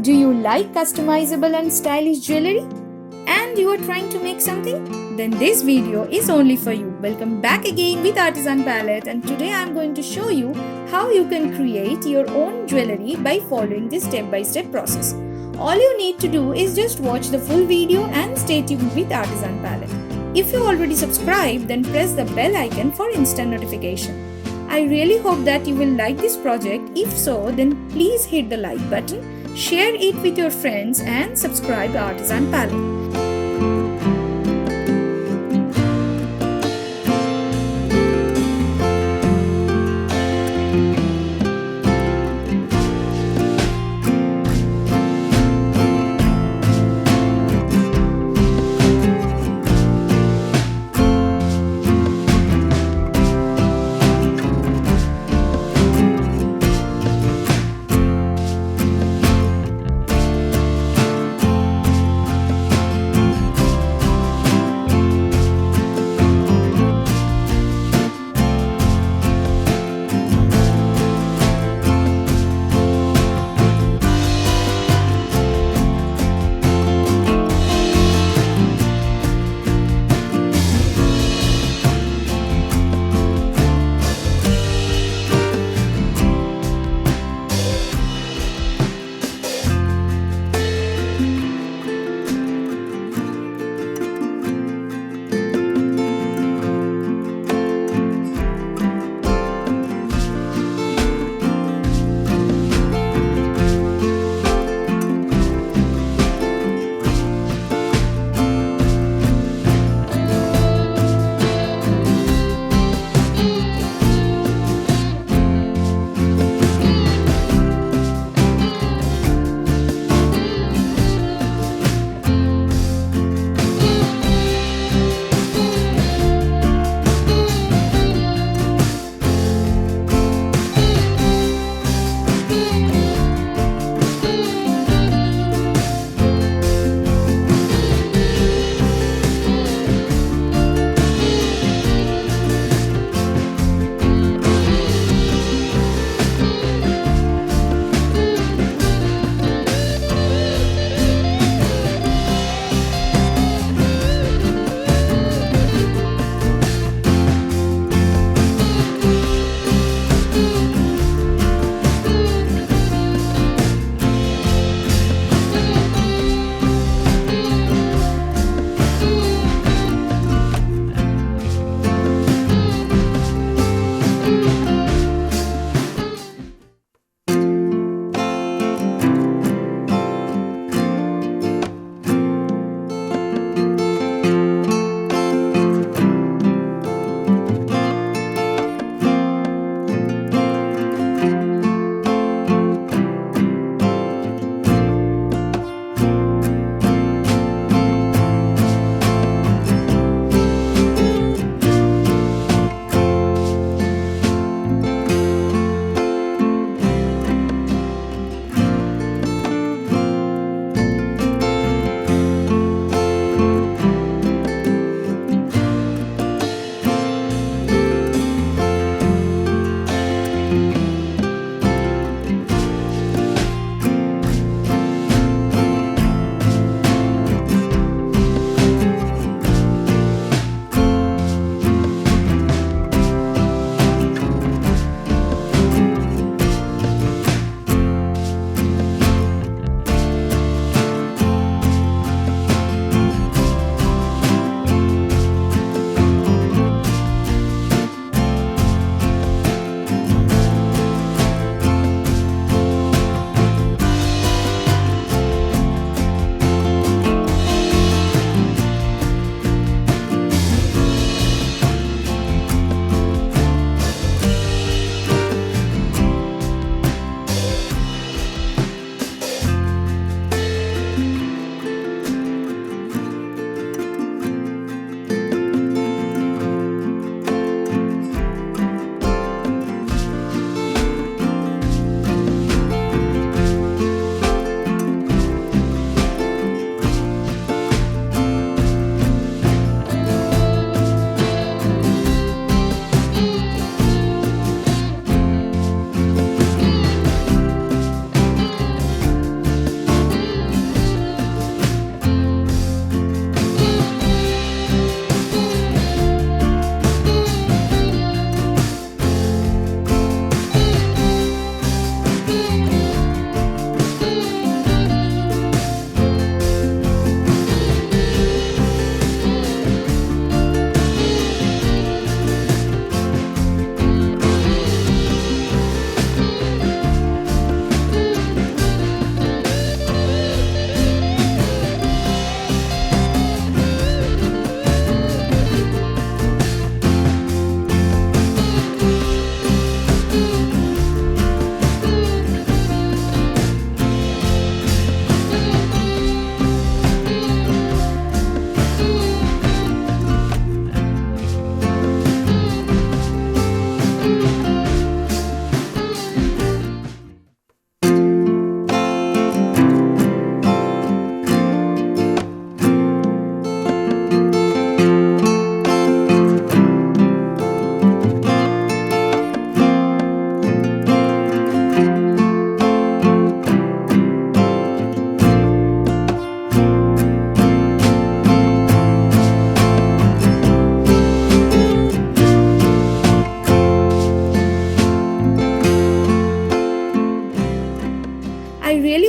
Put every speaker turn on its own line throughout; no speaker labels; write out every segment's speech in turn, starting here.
Do you like customizable and stylish jewelry? And you are trying to make something? Then this video is only for you. Welcome back again with Artisan Pallet, and today I am going to show you how you can create your own jewelry by following this step-by-step process. All you need to do is just watch the full video and stay tuned with Artisan Pallet. If you already subscribed, then press the bell icon for instant notification. I really hope that you will like this project. If so, then please hit the like button, share it with your friends and subscribe to Artisan Pallet.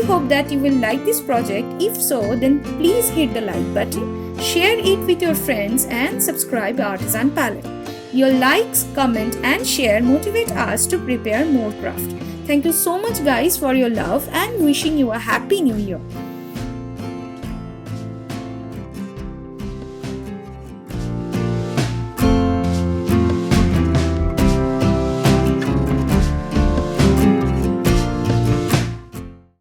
hope that you will like this project. If so, then please hit the like button, share it with your friends and subscribe Artisan Palette. Your likes, comment and share motivate us to prepare more craft. Thank you so much guys for your love and wishing you a happy new year.